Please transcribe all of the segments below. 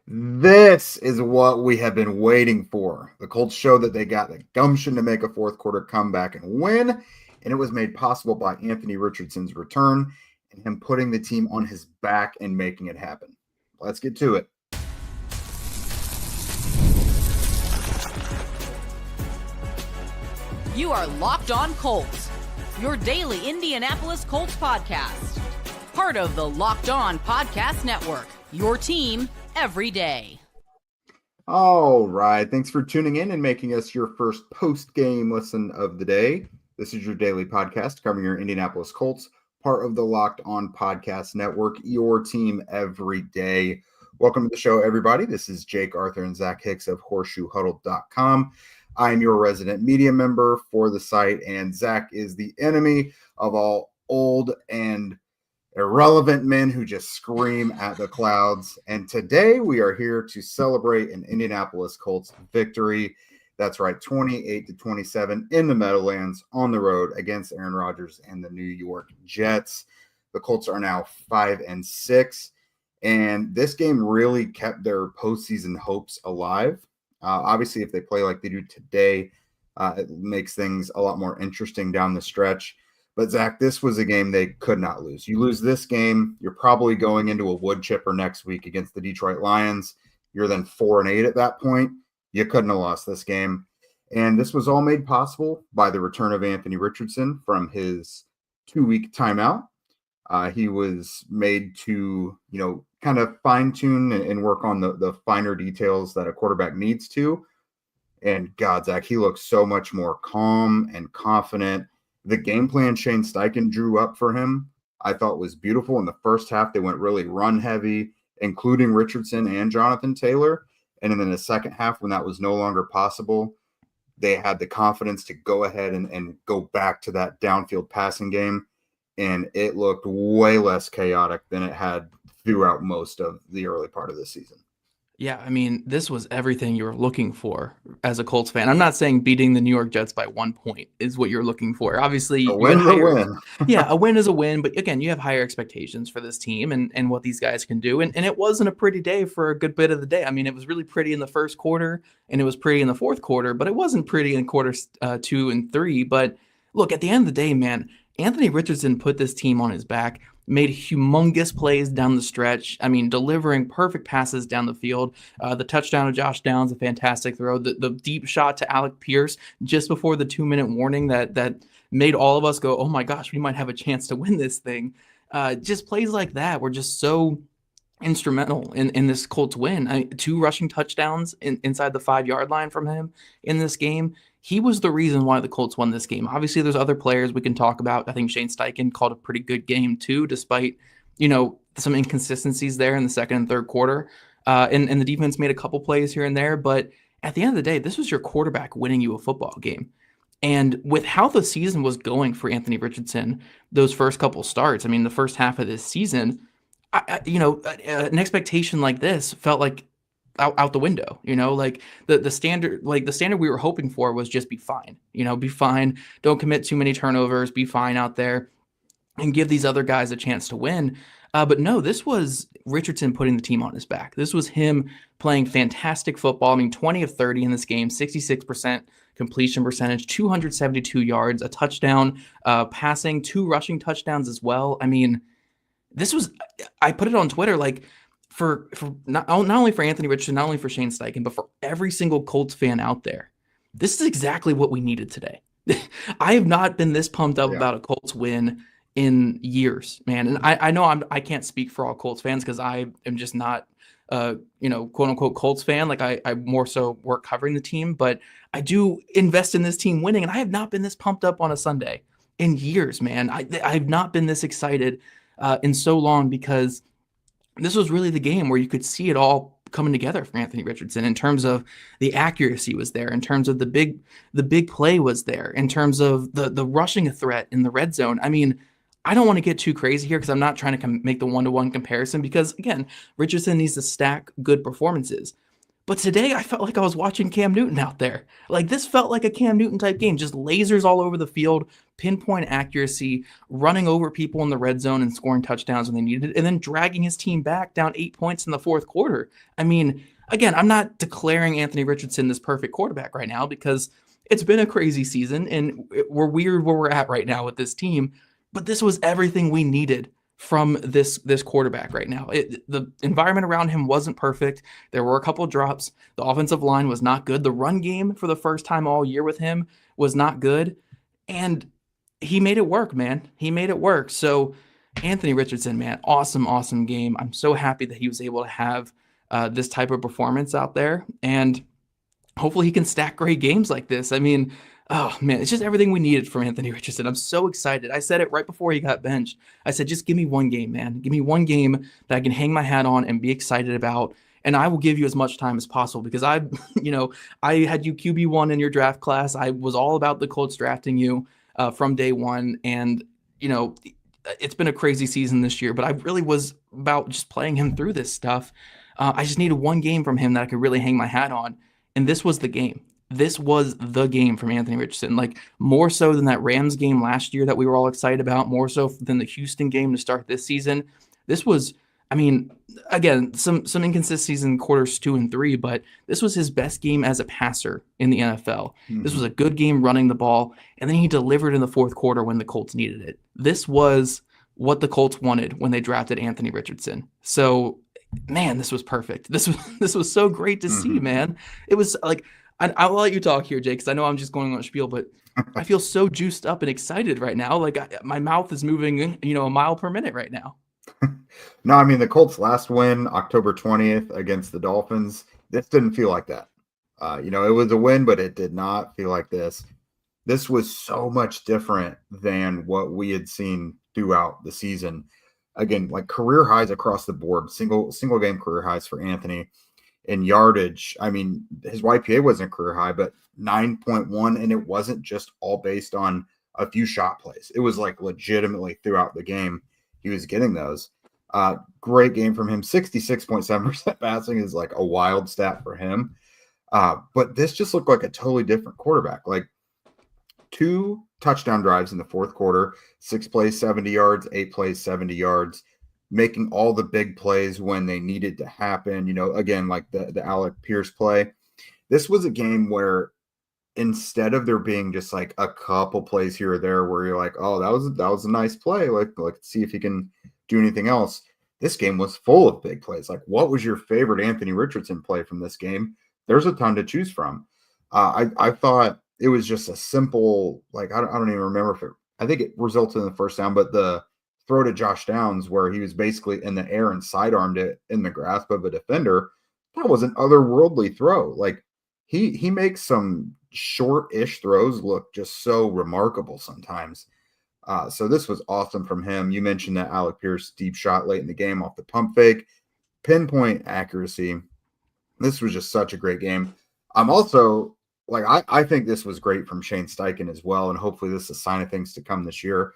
This is what we have been waiting for. The Colts showed that they got the gumption to make a fourth quarter comeback and win, and it was made possible by Anthony Richardson's return and him putting the team on his back and making it happen. Let's get to it. You are Locked On Colts, your daily Indianapolis Colts podcast. Part of the Locked On Podcast Network, your team every day. All right. Thanks for tuning in and making us your first post-game listen of the day. This is your daily podcast covering your Indianapolis Colts, part of the Locked On Podcast Network, your team every day. Welcome to the show, everybody. This is Jake Arthur and Zach Hicks of horseshoehuddle.com. I'm your resident media member for the site, and Zach is the enemy of all old and irrelevant men who just scream at the clouds. And today we are here to celebrate an Indianapolis Colts victory. That's right, 28-27 in the Meadowlands on the road against Aaron Rodgers and the New York Jets. The Colts are now 5-6, and this game really kept their postseason hopes alive. Obviously, if they play like they do today, it makes things a lot more interesting down the stretch. But, Zach, this was a game they could not lose. You lose this game, you're probably going into a wood chipper next week against the Detroit Lions. You're then 4-8 at that point. You couldn't have lost this game. And this was all made possible by the return of Anthony Richardson from his 2-week timeout. He was made to, kind of fine-tune and work on the finer details that a quarterback needs to. And, God, Zach, he looks so much more calm and confident. The game plan Shane Steichen drew up for him, I thought was beautiful. In the first half, they went really run heavy, including Richardson and Jonathan Taylor. And then in the second half, when that was no longer possible, they had the confidence to go ahead and go back to that downfield passing game. And it looked way less chaotic than it had throughout most of the early part of the season. Yeah, I mean, this was everything you were looking for as a Colts fan. I'm not saying beating the New York Jets by 1 point is what you're looking for. Obviously, a win is a win. Yeah, a win is a win. But again, you have higher expectations for this team and what these guys can do. And it wasn't a pretty day for a good bit of the day. I mean, it was really pretty in the first quarter and it was pretty in the fourth quarter, but it wasn't pretty in quarters 2 and 3. But look, at the end of the day, man, Anthony Richardson put this team on his back, made humongous plays down the stretch. I mean, delivering perfect passes down the field. The touchdown to Josh Downs, a fantastic throw. The deep shot to Alec Pierce just before the 2-minute warning that made all of us go, oh my gosh, we might have a chance to win this thing. Just plays like that were just so instrumental in this Colts win. 2 rushing touchdowns inside the 5-yard line from him in this game. He was the reason why the Colts won this game. Obviously, there's other players we can talk about. I think Shane Steichen called a pretty good game too, despite, some inconsistencies there in the second and third quarter. And the defense made a couple plays here and there. But at the end of the day, this was your quarterback winning you a football game. And with how the season was going for Anthony Richardson, those first couple starts, I mean, the first half of this season, an expectation like this felt like out the window, like the standard we were hoping for was just be fine, be fine. Don't commit too many turnovers, be fine out there and give these other guys a chance to win. But no, this was Richardson putting the team on his back. This was him playing fantastic football. I mean, 20 of 30 in this game, 66% completion percentage, 272 yards, a touchdown, passing, 2 rushing touchdowns as well. I mean, I put it on Twitter, like, for not only for Anthony Richardson, not only for Shane Steichen, but for every single Colts fan out there, this is exactly what we needed today. I have not been this pumped up about a Colts win in years, man. And I know I can't speak for all Colts fans because I am just not, quote unquote Colts fan. Like I more so work covering the team, but I do invest in this team winning. And I have not been this pumped up on a Sunday in years, man. I've not been this excited in so long because this was really the game where you could see it all coming together for Anthony Richardson in terms of the accuracy was there, in terms of the big play was there, in terms of the rushing threat in the red zone. I mean, I don't want to get too crazy here because I'm not trying to make the one-to-one comparison because, again, Richardson needs to stack good performances. But today I felt like I was watching Cam Newton out there. Like this felt like a Cam Newton type game, just lasers all over the field, pinpoint accuracy, running over people in the red zone and scoring touchdowns when they needed it, and then dragging his team back down 8 points in the fourth quarter. I mean, again, I'm not declaring Anthony Richardson this perfect quarterback right now because it's been a crazy season and we're weird where we're at right now with this team, but this was everything we needed from this quarterback right now. The environment around him wasn't perfect. There were a couple drops. The offensive line was not good. The run game for the first time all year with him was not good. And he made it work, man. He made it work. So Anthony Richardson, man, awesome game. I'm so happy that he was able to have this type of performance out there. And hopefully he can stack great games like this. I mean, oh man, it's just everything we needed from Anthony Richardson. I'm so excited. I said it right before he got benched. I said, just give me one game, man. Give me one game that I can hang my hat on and be excited about. And I will give you as much time as possible because I had you QB1 in your draft class. I was all about the Colts drafting you from day one. And, it's been a crazy season this year, but I really was about just playing him through this stuff. I just needed one game from him that I could really hang my hat on. And this was the game. This was the game from Anthony Richardson, like more so than that Rams game last year that we were all excited about, more so than the Houston game to start this season. This was, I mean, again, some inconsistencies in quarters 2 and 3, but this was his best game as a passer in the NFL. Mm-hmm. This was a good game running the ball, and then he delivered in the fourth quarter when the Colts needed it. This was what the Colts wanted when they drafted Anthony Richardson. So, man, this was perfect. This was so great to see, man. It was like, I'll let you talk here, Jay, because I know I'm just going on a spiel, but I feel so juiced up and excited right now. Like my mouth is moving, a mile per minute right now. No, I mean, the Colts' last win, October 20th against the Dolphins, this didn't feel like that. It was a win, but it did not feel like this. This was so much different than what we had seen throughout the season. Again, like career highs across the board, single game career highs for Anthony. In yardage, I mean, his YPA wasn't a career high, but 9.1, and it wasn't just all based on a few shot plays. It was like legitimately throughout the game he was getting those. Great game from him. 66.7% passing is like a wild stat for him. But this just looked like a totally different quarterback. Like 2 touchdown drives in the fourth quarter, 6 plays, 70 yards, 8 plays, 70 yards. Making all the big plays when they needed to happen, again, like the Alec Pierce play. This was a game where instead of there being just like a couple plays here or there where you're like, oh, that was a nice play. Like see if he can do anything else. This game was full of big plays. Like, what was your favorite Anthony Richardson play from this game? There's a ton to choose from. I thought it was just a simple, like, I don't even remember I think it resulted in the first down, but the throw to Josh Downs where he was basically in the air and sidearmed it in the grasp of a defender, that was an otherworldly throw. Like he makes some short-ish throws look just so remarkable sometimes. So this was awesome from him. You mentioned that Alec Pierce deep shot late in the game off the pump fake, pinpoint accuracy. This was just such a great game. I'm also like, I think this was great from Shane Steichen as well. And hopefully this is a sign of things to come this year.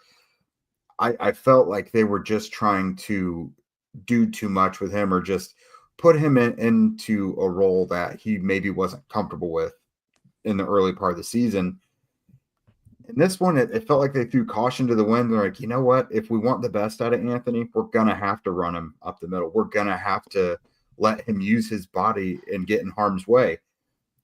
I felt like they were just trying to do too much with him or just put him into a role that he maybe wasn't comfortable with in the early part of the season. In this one, it felt like they threw caution to the wind. They're like, you know what? If we want the best out of Anthony, we're going to have to run him up the middle. We're going to have to let him use his body and get in harm's way.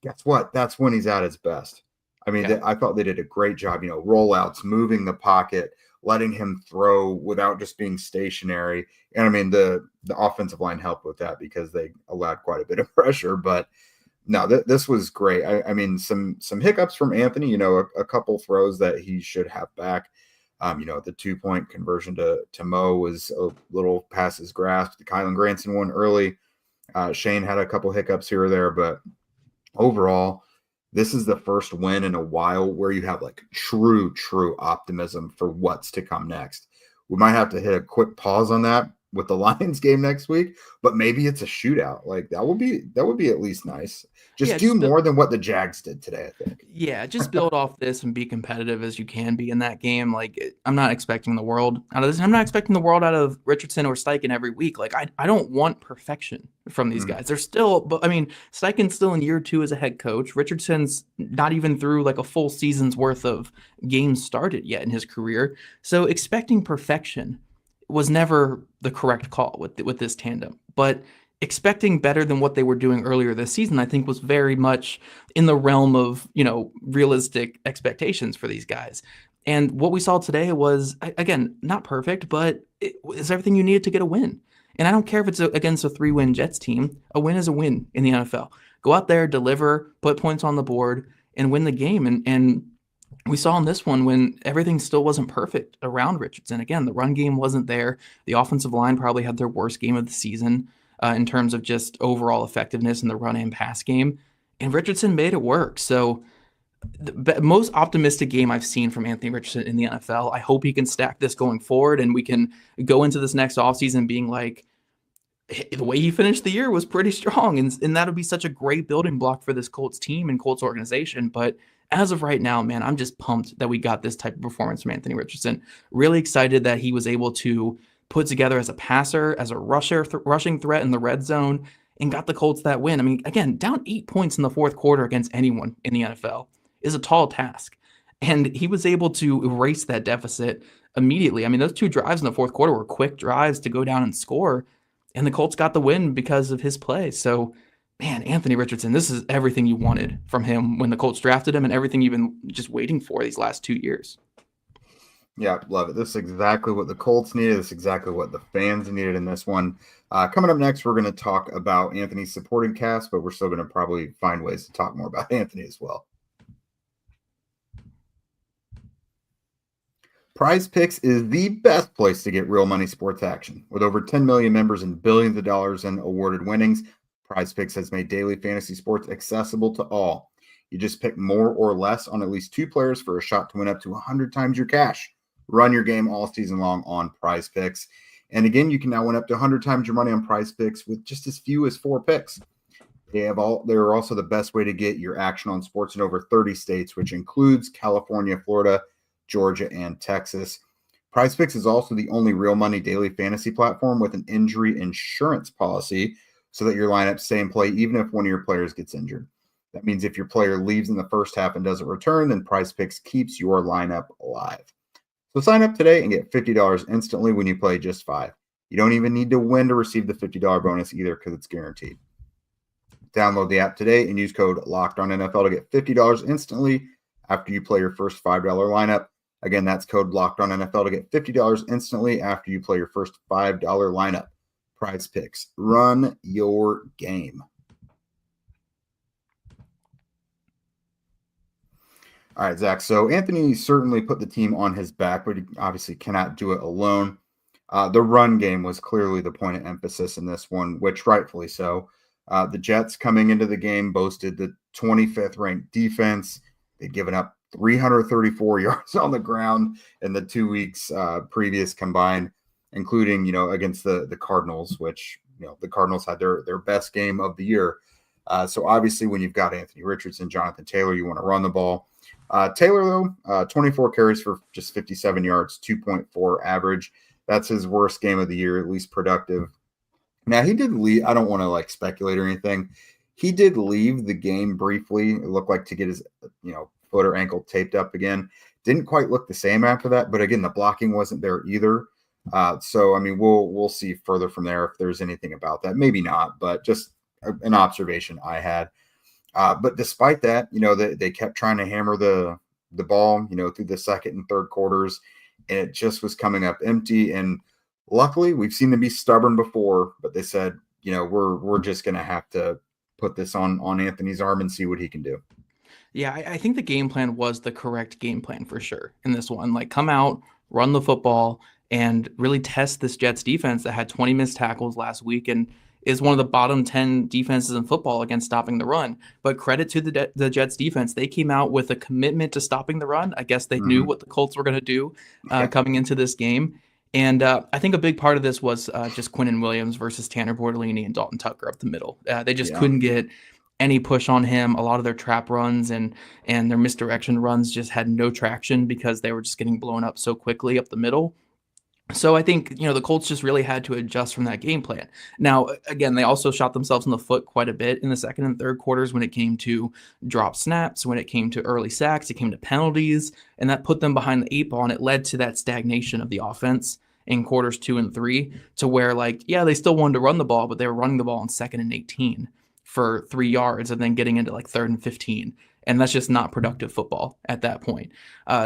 Guess what? That's when he's at his best. I mean, I thought they did a great job, rollouts, moving the pocket, letting him throw without just being stationary. And I mean, the offensive line helped with that because they allowed quite a bit of pressure. But no, this was great. I mean, some hiccups from Anthony, a couple throws that he should have back. The 2-point conversion to Mo was a little past his grasp. The Kylan Granson one early. Shane had a couple hiccups here or there, but overall, this is the first win in a while where you have like true optimism for what's to come next. We might have to hit a quick pause on that with the Lions game next week, but maybe it's a shootout. Like that would be at least nice. Just do more than what the Jags did today, I think. Yeah, just build off this and be competitive as you can be in that game. Like, I'm not expecting the world out of this. I'm not expecting the world out of Richardson or Steichen every week. Like, I don't want perfection from these guys. They're still, but I mean, Steichen's still in year 2 as a head coach. Richardson's not even through like a full season's worth of games started yet in his career. So expecting perfection was never the correct call with this tandem. But expecting better than what they were doing earlier this season, I think, was very much in the realm of, realistic expectations for these guys. And what we saw today was, again, not perfect, but it is everything you needed to get a win. And I don't care if it's against a 3-win Jets team. A win is a win in the NFL. Go out there, deliver, put points on the board, and win the game. And we saw in this one when everything still wasn't perfect around Richardson. Again, the run game wasn't there. The offensive line probably had their worst game of the season. In terms of just overall effectiveness in the run and pass game. And Richardson made it work. So the most optimistic game I've seen from Anthony Richardson in the NFL. I hope he can stack this going forward and we can go into this next offseason being like, the way he finished the year was pretty strong. And that'll be such a great building block for this Colts team and Colts organization. But as of right now, man, I'm just pumped that we got this type of performance from Anthony Richardson. Really excited that he was able to put together as a passer, as a rushing threat in the red zone, and got the Colts that win. I mean, again, down 8 points in the fourth quarter against anyone in the NFL is a tall task. And he was able to erase that deficit immediately. I mean, those 2 drives in the fourth quarter were quick drives to go down and score, and the Colts got the win because of his play. So, man, Anthony Richardson, this is everything you wanted from him when the Colts drafted him and everything you've been just waiting for these last 2 years. Yeah, love it. This is exactly what the Colts needed. This is exactly what the fans needed in this one. Coming up next, we're going to talk about Anthony's supporting cast, but we're still going to probably find ways to talk more about Anthony as well. Prize Picks is the best place to get real money sports action. With over 10 million members and billions of dollars in awarded winnings, Prize Picks has made daily fantasy sports accessible to all. You just pick more or less on at least 2 players for a shot to win up to 100 times your cash. Run your game all season long on Prize Picks. And again, you can now win up to 100 times your money on Prize Picks with just as few as 4 picks. They're also the best way to get your action on sports in over 30 states, which includes California, Florida, Georgia, and Texas. Prize Picks is also the only real money daily fantasy platform with an injury insurance policy so that your lineups stay in play even if one of your players gets injured. That means if your player leaves in the first half and doesn't return, then Prize Picks keeps your lineup alive. So sign up today and get $50 instantly when you play just 5. You don't even need to win to receive the $50 bonus either because it's guaranteed. Download the app today and use code LOCKEDONNFL to get $50 instantly after you play your first $5 lineup. Again, that's code LOCKEDONNFL to get $50 instantly after you play your first $5 lineup. Prize Picks. Run your game. All right, Zach. So Anthony certainly put the team on his back, but he obviously cannot do it alone. The run game was clearly the point of emphasis in this one, which rightfully so. The Jets coming into the game boasted the 25th ranked defense. They'd given up 334 yards on the ground in the 2 weeks previous combined, including, against the Cardinals, which, the Cardinals had their best game of the year. So obviously when you've got Anthony Richardson, Jonathan Taylor, you want to run the ball. Taylor, though, 24 carries for just 57 yards, 2.4 average. That's his worst game of the year, at least productive. Now, he did leave. I don't want to speculate or anything. He did leave the game briefly. It looked like to get his, foot or ankle taped up again. Didn't quite look the same after that. But again, the blocking wasn't there either. So, I mean, we'll see further from there if there's anything about that. Maybe not, but just an observation I had. But despite that, they kept trying to hammer the ball, through the second and third quarters, and it just was coming up empty. And luckily, we've seen them be stubborn before, but they said, we're just going to have to put this on Anthony's arm and see what he can do. Yeah, I think the game plan was the correct game plan for sure in this one. Come out, run the football, and really test this Jets defense that had 20 missed tackles last week and is one of the bottom 10 defenses in football against stopping the run. But credit to the Jets defense. They came out with a commitment to stopping the run. I guess they knew what the Colts were going to do coming into this game. And I think a big part of this was just Quinnen Williams versus Tanner Bortolini and Dalton Tucker up the middle. They just couldn't get any push on him. A lot of their trap runs and their misdirection runs just had no traction because they were just getting blown up so quickly up the middle. So I think, the Colts just really had to adjust from that game plan. Now, again, they also shot themselves in the foot quite a bit in the second and third quarters when it came to drop snaps, when it came to early sacks, it came to penalties, and that put them behind the 8 ball, and it led to that stagnation of the offense in quarters 2 and 3 to where, they still wanted to run the ball, but they were running the ball on 2nd and 18 for 3 yards and then getting into 3rd and 15. And that's just not productive football at that point.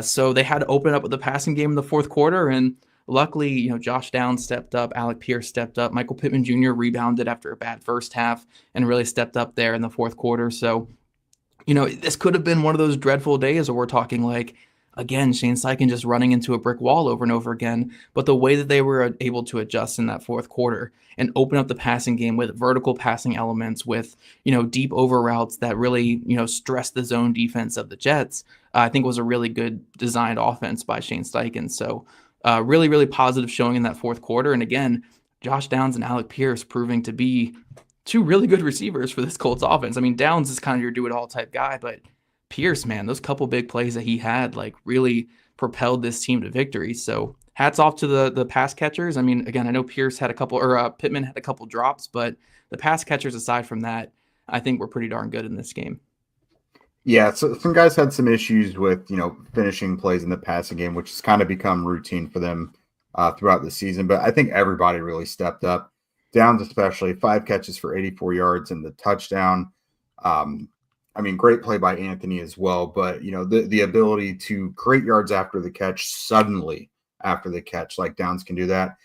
So they had to open up with the passing game in the fourth quarter, and luckily, Josh Downs stepped up, Alec Pierce stepped up, Michael Pittman Jr. rebounded after a bad first half and really stepped up there in the fourth quarter. So, this could have been one of those dreadful days where we're talking again, Shane Steichen just running into a brick wall over and over again. But the way that they were able to adjust in that fourth quarter and open up the passing game with vertical passing elements, with, deep over routes that really, stress the zone defense of the Jets, I think was a really good designed offense by Shane Steichen. So, really, really positive showing in that fourth quarter. And again, Josh Downs and Alec Pierce proving to be 2 really good receivers for this Colts offense. I mean, Downs is kind of your do-it-all type guy, but Pierce, man, those couple big plays that he had really propelled this team to victory. So hats off to the pass catchers. I mean, again, I know Pierce had a couple, or Pittman had a couple drops, but the pass catchers aside from that, I think were pretty darn good in this game. Yeah, so some guys had some issues with, finishing plays in the passing game, which has kind of become routine for them throughout the season. But I think everybody really stepped up. Downs especially, 5 catches for 84 yards and the touchdown. Great play by Anthony as well. But, the ability to create yards after the catch, suddenly after the catch, like Downs can do that.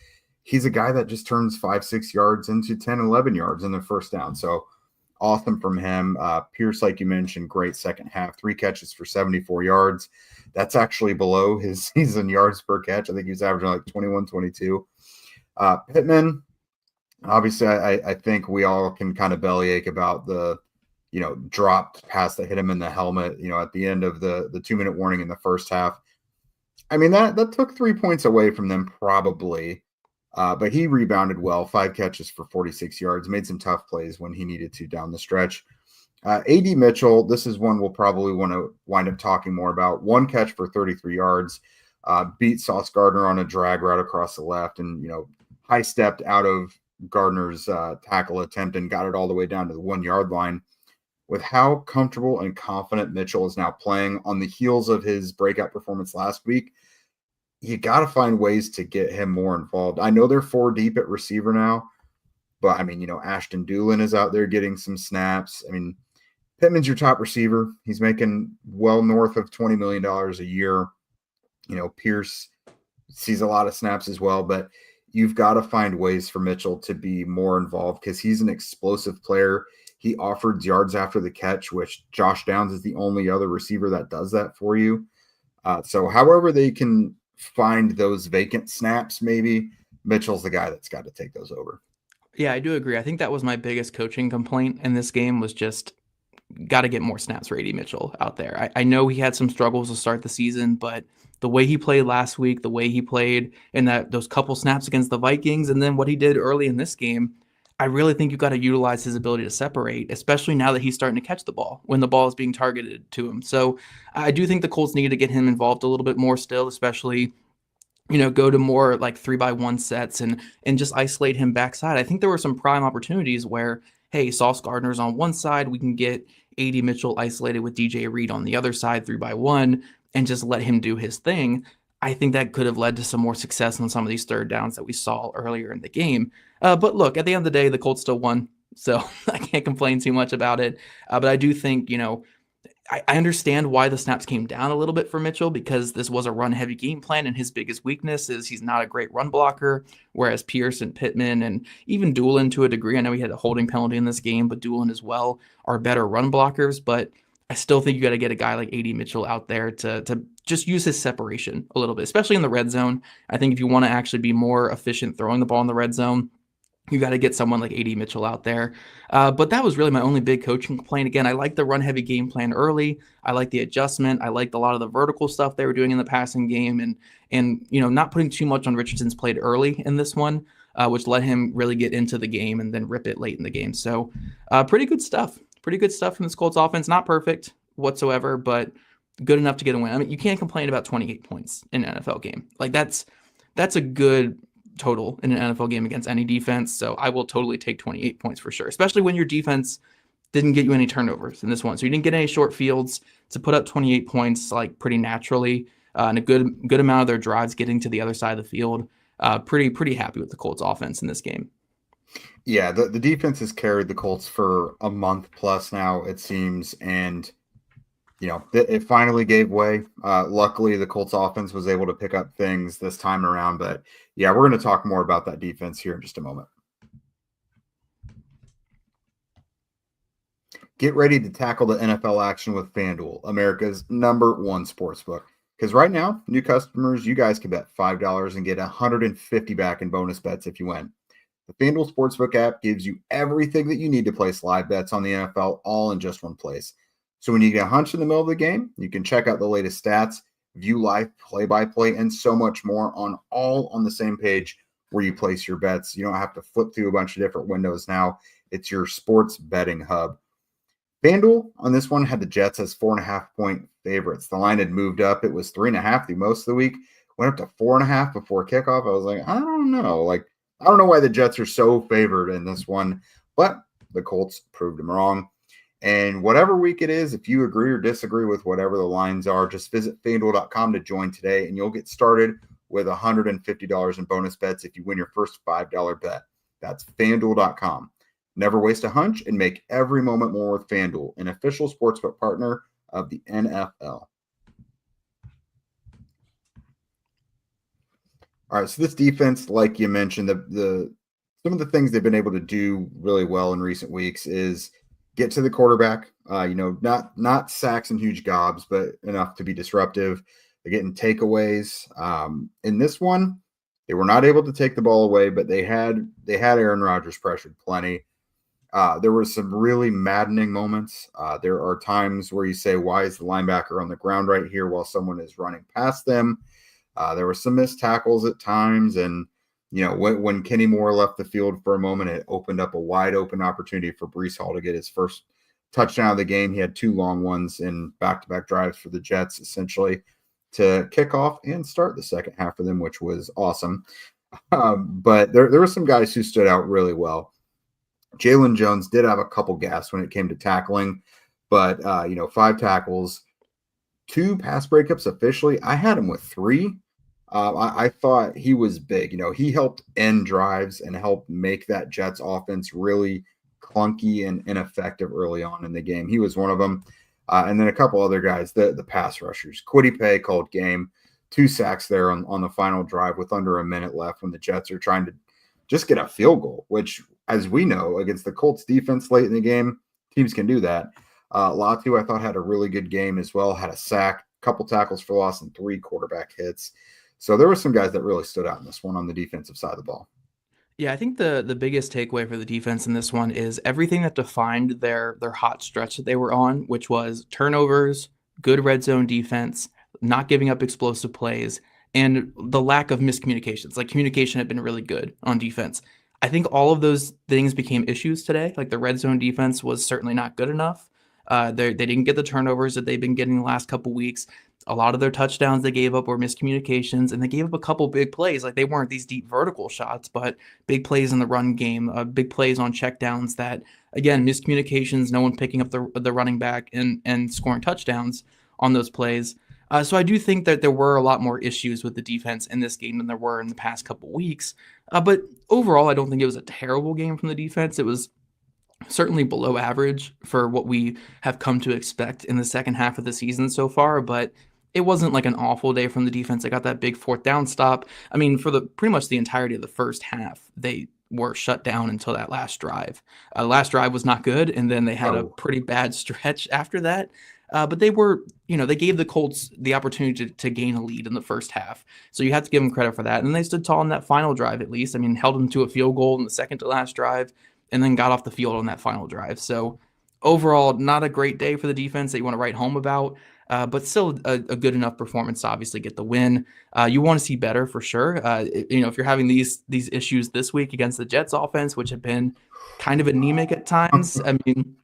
He's a guy that just turns 5-6 yards into 10, 11 yards in the first down. So, awesome from him. Pierce, like you mentioned, great second half, 3 catches for 74 yards. That's actually below his season yards per catch. I think he was averaging 21, 22. Pittman, obviously, I think we all can kind of bellyache about the, dropped pass that hit him in the helmet, at the end of the 2-minute warning in the first half. I mean, that took 3 points away from them probably. But he rebounded well, 5 catches for 46 yards, made some tough plays when he needed to down the stretch. A.D. Mitchell, this is one we'll probably want to wind up talking more about. 1 catch for 33 yards, beat Sauce Gardner on a drag route across the left and, high stepped out of Gardner's tackle attempt and got it all the way down to the 1-yard line. With how comfortable and confident Mitchell is now playing on the heels of his breakout performance last week, you got to find ways to get him more involved. I know they're 4 deep at receiver now, but Ashton Doolin is out there getting some snaps. Pittman's your top receiver. He's making well north of $20 million a year. Pierce sees a lot of snaps as well, but you've got to find ways for Mitchell to be more involved because he's an explosive player. He offered yards after the catch, which Josh Downs is the only other receiver that does that for you. So however they can find those vacant snaps, maybe Mitchell's the guy that's got to take those over. Yeah, I do agree. I think that was my biggest coaching complaint in this game was just got to get more snaps for A.D. Mitchell out there. I know he had some struggles to start the season, but the way he played last week, the way he played in those couple snaps against the Vikings, and then what he did early in this game, I really think you've got to utilize his ability to separate, especially now that he's starting to catch the ball when the ball is being targeted to him. So I do think the Colts need to get him involved a little bit more still, especially, go to more 3-by-1 sets and just isolate him backside. I think there were some prime opportunities where, hey, Sauce Gardner's on one side, we can get A.D. Mitchell isolated with DJ Reed on the other side, 3-by-1, and just let him do his thing. I think that could have led to some more success on some of these third downs that we saw earlier in the game. But look, at the end of the day, the Colts still won, so I can't complain too much about it. But I do think, I understand why the snaps came down a little bit for Mitchell because this was a run-heavy game plan, and his biggest weakness is he's not a great run blocker, whereas Pierce and Pittman and even Doolin to a degree, I know he had a holding penalty in this game, but Doolin as well are better run blockers. But I still think you got to get a guy like A.D. Mitchell out there to just use his separation a little bit, especially in the red zone. I think if you want to actually be more efficient throwing the ball in the red zone, You got to get someone like AD Mitchell out there. But that was really my only big coaching complaint. Again, I like the run heavy game plan early. I like the adjustment. I liked a lot of the vertical stuff they were doing in the passing game, and not putting too much on Richardson's plate early in this one, which let him really get into the game and then rip it late in the game. So pretty good stuff. Pretty good stuff from this Colts offense. Not perfect whatsoever, but good enough to get a win. I mean, you can't complain about 28 points in an NFL game. Like that's a good total in an NFL game against any defense. So I will totally take 28 points for sure, especially when your defense didn't get you any turnovers in this one. So you didn't get any short fields to put up 28 points like pretty naturally, and a good amount of their drives getting to the other side of the field. Pretty happy with the Colts offense in this game. Yeah, the defense has carried the Colts for a month plus now, it seems, and it finally gave way. Luckily, the Colts offense was able to pick up things this time around. But yeah, we're going to talk more about that defense here in just a moment. Get ready to tackle the NFL action with FanDuel, America's #1 sportsbook. Because right now, new customers, you guys can bet $5 and get $150 back in bonus bets if you win. The FanDuel Sportsbook app gives you everything that you need to place live bets on the NFL all in just one place. So when you get a hunch in the middle of the game, you can check out the latest stats, view live play-by-play, and so much more all on the same page where you place your bets. You don't have to flip through a bunch of different windows now. It's your sports betting hub. FanDuel on this one had the Jets as 4.5-point favorites. The line had moved up. It was 3.5 through most of the week. Went up to 4.5 before kickoff. I was like, I don't know. I don't know why the Jets are so favored in this one, but the Colts proved them wrong. And whatever week it is, if you agree or disagree with whatever the lines are, just visit FanDuel.com to join today, and you'll get started with $150 in bonus bets if you win your first $5 bet. That's FanDuel.com. Never waste a hunch and make every moment more with FanDuel, an official sportsbook partner of the NFL. All right, so this defense, like you mentioned, some of the things they've been able to do really well in recent weeks is get to the quarterback, not sacks and huge gobs, but enough to be disruptive. They're getting takeaways. In this one, they were not able to take the ball away, but they had Aaron Rodgers pressured plenty. There were some really maddening moments. There are times where you say, why is the linebacker on the ground right here while someone is running past them? There were some missed tackles at times, and when Kenny Moore left the field for a moment, it opened up a wide open opportunity for Breece Hall to get his first touchdown of the game. He had 2 long ones in back-to-back drives for the Jets, essentially, to kick off and start the second half of them, which was awesome. But there were some guys who stood out really well. Jalen Jones did have a couple gaffes when it came to tackling, but 5 tackles, 2 pass breakups officially. I had him with 3. I thought he was big. He helped end drives and helped make that Jets offense really clunky and ineffective early on in the game. He was one of them. And then a couple other guys, the pass rushers. Kwity Paye called game, 2 sacks there on the final drive with under a minute left when the Jets are trying to just get a field goal, which, as we know, against the Colts defense late in the game, teams can do that. Latu, I thought, had a really good game as well, had a sack, couple tackles for loss, and 3 quarterback hits. So there were some guys that really stood out in this one on the defensive side of the ball. Yeah, I think the biggest takeaway for the defense in this one is everything that defined their hot stretch that they were on, which was turnovers, good red zone defense, not giving up explosive plays, and the lack of miscommunications. Like, communication had been really good on defense. I think all of those things became issues today. Like, the red zone defense was certainly not good enough. They didn't get the turnovers that they've been getting the last couple weeks. A lot of their touchdowns they gave up were miscommunications, and they gave up a couple big plays. Like, they weren't these deep vertical shots, but big plays in the run game, big plays on checkdowns that, again, miscommunications, no one picking up the running back and scoring touchdowns on those plays. So I do think that there were a lot more issues with the defense in this game than there were in the past couple weeks. But overall, I don't think it was a terrible game from the defense. It was certainly below average for what we have come to expect in the second half of the season so far, but it wasn't like an awful day from the defense. They got that big 4th down stop. I mean, for pretty much the entirety of the first half, they were shut down until that last drive. Last drive was not good, and then they had a pretty bad stretch after that. But they were, they gave the Colts the opportunity to gain a lead in the first half. So you have to give them credit for that. And they stood tall in that final drive, at least. I mean, held them to a field goal in the second to last drive and then got off the field on that final drive. So overall, not a great day for the defense that you want to write home about. But still a good enough performance to obviously get the win. You want to see better for sure. If you're having these issues this week against the Jets offense, which have been kind of anemic at times, I mean,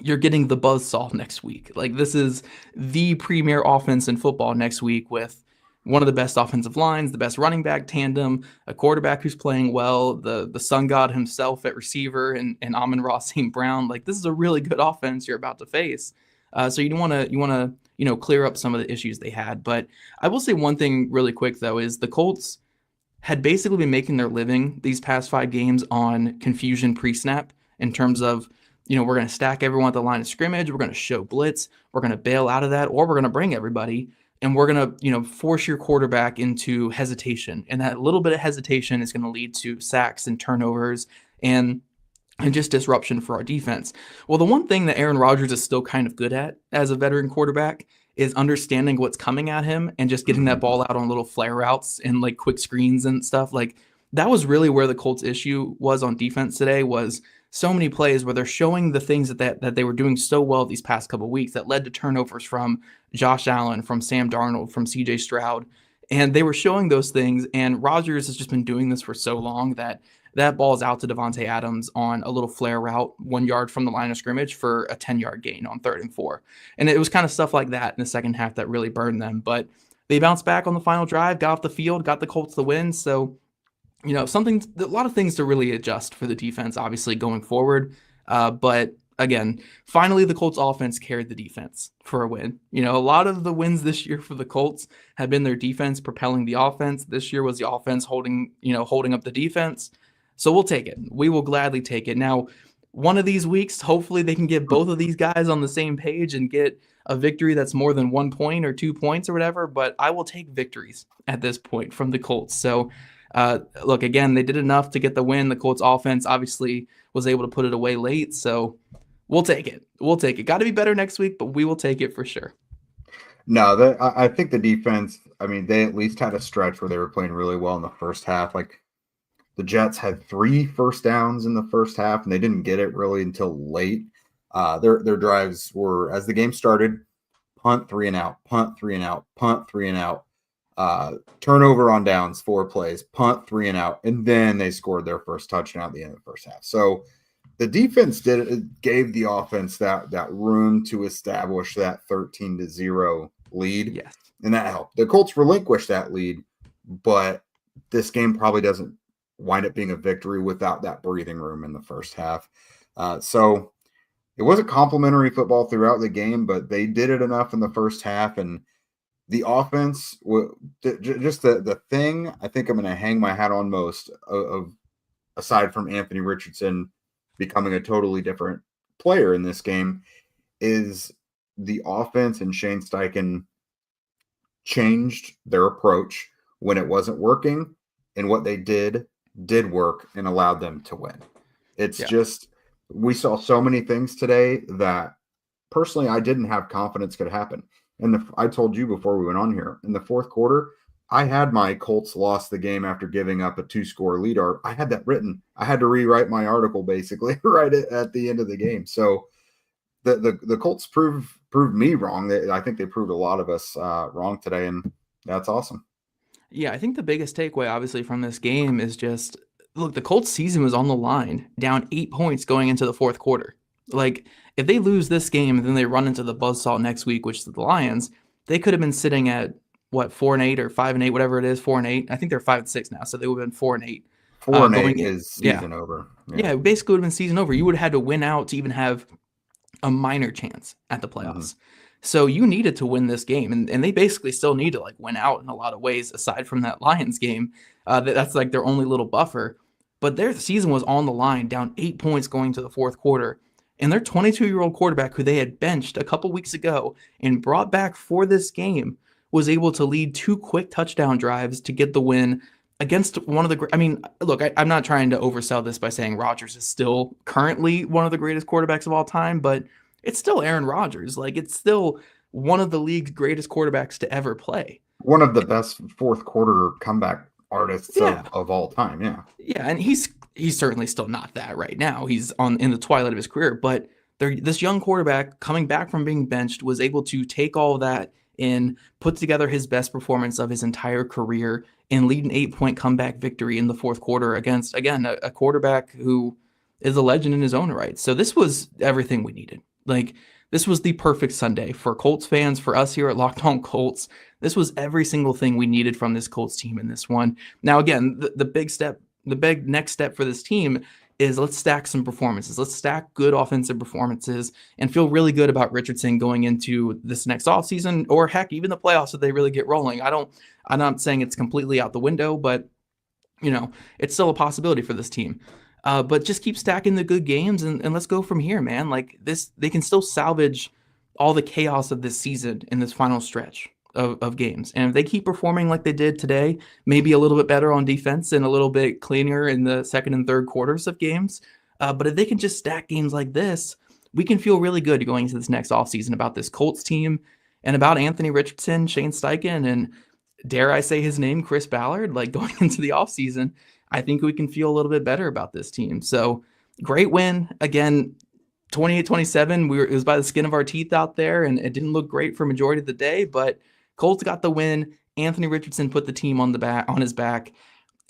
you're getting the buzzsaw next week. Like, this is the premier offense in football next week with one of the best offensive lines, the best running back tandem, a quarterback who's playing well, the sun god himself at receiver, and Amon-Ra St. Brown. Like, this is a really good offense you're about to face. So you want to clear up some of the issues they had. But I will say one thing really quick, though, is the Colts had basically been making their living these past 5 games on confusion pre-snap in terms of, we're going to stack everyone at the line of scrimmage. We're going to show blitz. We're going to bail out of that, or we're going to bring everybody, and we're going to, force your quarterback into hesitation. And that little bit of hesitation is going to lead to sacks and turnovers and just disruption for our defense. Well, the one thing that Aaron Rodgers is still kind of good at as a veteran quarterback is understanding what's coming at him and just getting that ball out on little flare routes and like quick screens and stuff. Like, that was really where the Colts' issue was on defense today, was so many plays where they're showing the things that they were doing so well these past couple of weeks that led to turnovers from Josh Allen, from Sam Darnold, from CJ Stroud. And they were showing those things, and Rodgers has just been doing this for so long that ball is out to Devontae Adams on a little flare route 1 yard from the line of scrimmage for a 10-yard gain on 3rd and 4. And it was kind of stuff like that in the second half that really burned them. But they bounced back on the final drive, got off the field, got the Colts the win. So, a lot of things to really adjust for the defense, obviously, going forward. But again, finally, the Colts offense carried the defense for a win. A lot of the wins this year for the Colts have been their defense propelling the offense. This year was the offense holding up the defense. So we'll take it. We will gladly take it. Now, one of these weeks, hopefully they can get both of these guys on the same page and get a victory that's more than 1 point or 2 points or whatever. But I will take victories at this point from the Colts. So, look, again, they did enough to get the win. The Colts offense obviously was able to put it away late. So we'll take it. We'll take it. Got to be better next week, but we will take it for sure. No, I think the defense, I mean, they at least had a stretch where they were playing really well in the first half. Like, the Jets had 3 first downs in the first half, and they didn't get it really until late. Their drives were, as the game started, punt 3 and out, punt 3 and out, punt 3 and out, turnover on downs, 4 plays, punt 3 and out, and then they scored their first touchdown at the end of the first half. So the defense gave the offense that room to establish that 13-0 lead, Yes. and that helped. The Colts relinquished that lead, but this game probably doesn't wind up being a victory without that breathing room in the first half. So it wasn't complimentary football throughout the game, but they did it enough in the first half. And the offense, just the thing I think I'm going to hang my hat on most, aside from Anthony Richardson becoming a totally different player in this game, is the offense and Shane Steichen changed their approach when it wasn't working, and what they did work and allowed them to win. It's just, we saw so many things today that personally I didn't have confidence could happen. And I told you before we went on here, in the fourth quarter, I had my Colts lost the game after giving up a 2-score lead. I had that written. I had to rewrite my article basically right at the end of the game. So the Colts proved me wrong. I think they proved a lot of us wrong today, and that's awesome. Yeah, I think the biggest takeaway, obviously, from this game is just, look, the Colts season was on the line, down 8 points going into the fourth quarter. Like, if they lose this game and then they run into the buzzsaw next week, which is the Lions, they could have been sitting at, 4-8 or 5-8, whatever it is, 4-8. I think they're 5-6 now, so they would have been 4-8. 4-8 is season over. Yeah, it basically would have been season over. You would have had to win out to even have a minor chance at the playoffs. Mm-hmm. So you needed to win this game, and they basically still need to win out in a lot of ways aside from that Lions game. That's their only little buffer. But their season was on the line, down 8 points going to the fourth quarter. And their 22-year-old quarterback, who they had benched a couple weeks ago and brought back for this game, was able to lead 2 quick touchdown drives to get the win against one of the – I mean, look, I'm not trying to oversell this by saying Rodgers is still currently one of the greatest quarterbacks of all time, but it's still Aaron Rodgers. Like, it's still one of the league's greatest quarterbacks to ever play. One of the best fourth quarter comeback artists Yeah. of all time. Yeah. Yeah, and he's certainly still not that right now. He's in the twilight of his career, but this young quarterback coming back from being benched was able to take all of that and put together his best performance of his entire career and lead an 8-point comeback victory in the fourth quarter against, again, a quarterback who is a legend in his own right. So this was everything we needed. Like, this was the perfect Sunday for Colts fans, for us here at Locked On Colts. This was every single thing we needed from this Colts team in this one. Now, again, the big next step for this team is let's stack some performances. Let's stack good offensive performances and feel really good about Richardson going into this next offseason, or heck, even the playoffs if they really get rolling. I'm not saying it's completely out the window, but it's still a possibility for this team. But just keep stacking the good games and let's go from here, man. Like this, they can still salvage all the chaos of this season in this final stretch of games. And if they keep performing like they did today, maybe a little bit better on defense and a little bit cleaner in the second and third quarters of games. But if they can just stack games like this, we can feel really good going into this next offseason about this Colts team and about Anthony Richardson, Shane Steichen, and dare I say his name, Chris Ballard, like going into the offseason. I think we can feel a little bit better about this team. So great win. Again, 28-27. It was by the skin of our teeth out there, and it didn't look great for majority of the day, but Colts got the win. Anthony Richardson put the team on his back,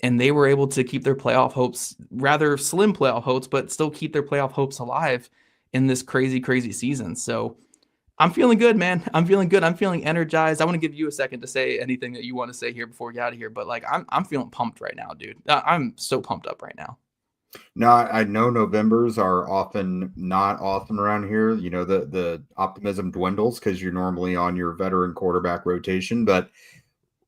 and they were able to keep their playoff hopes, rather slim playoff hopes, but still keep their playoff hopes alive in this crazy, crazy season. So I'm feeling good, man. I'm feeling good. I'm feeling energized. I want to give you a second to say anything that you want to say here before we get out of here, but like I'm feeling pumped right now, dude. I'm so pumped up right now. No, I know Novembers are often not awesome around here. The optimism dwindles because you're normally on your veteran quarterback rotation, but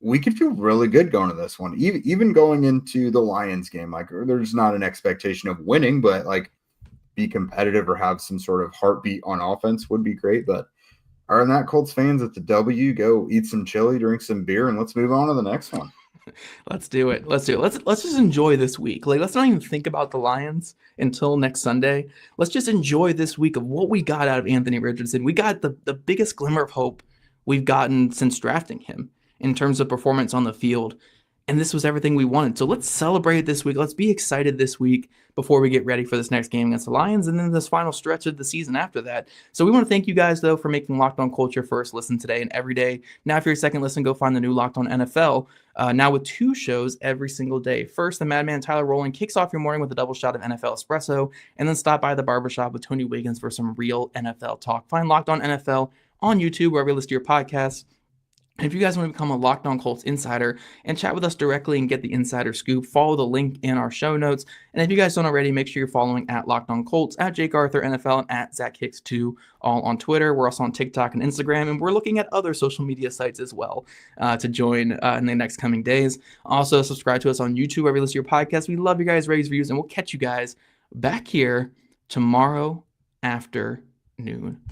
we could feel really good going to this one. Even going into the Lions game, like there's not an expectation of winning, but like be competitive or have some sort of heartbeat on offense would be great. But other than that, Colts fans, at the W, go eat some chili, drink some beer, and let's move on to the next one. Let's do it. Let's just enjoy this week. Like, let's not even think about the Lions until next Sunday. Let's just enjoy this week of what we got out of Anthony Richardson. We got the biggest glimmer of hope we've gotten since drafting him in terms of performance on the field. And this was everything we wanted. So let's celebrate this week. Let's be excited this week before we get ready for this next game against the Lions and then this final stretch of the season after that. So we want to thank you guys, though, for making Locked On Culture first listen today and every day. Now, if you're a second listen, go find the new Locked On NFL, now with 2 shows every single day. First, the Madman Tyler Rowland kicks off your morning with a double shot of NFL espresso, and then stop by the barbershop with Tony Wiggins for some real NFL talk. Find Locked On NFL on YouTube, wherever you listen to your podcasts. And if you guys want to become a Locked On Colts insider and chat with us directly and get the insider scoop, follow the link in our show notes. And if you guys don't already, make sure you're following at Locked On Colts, at Jake Arthur NFL, and at Zach Hicks 2, all on Twitter. We're also on TikTok and Instagram, and we're looking at other social media sites as well to join in the next coming days. Also, subscribe to us on YouTube, wherever you listen to your podcast. We love your guys' ratings, reviews, and we'll catch you guys back here tomorrow afternoon.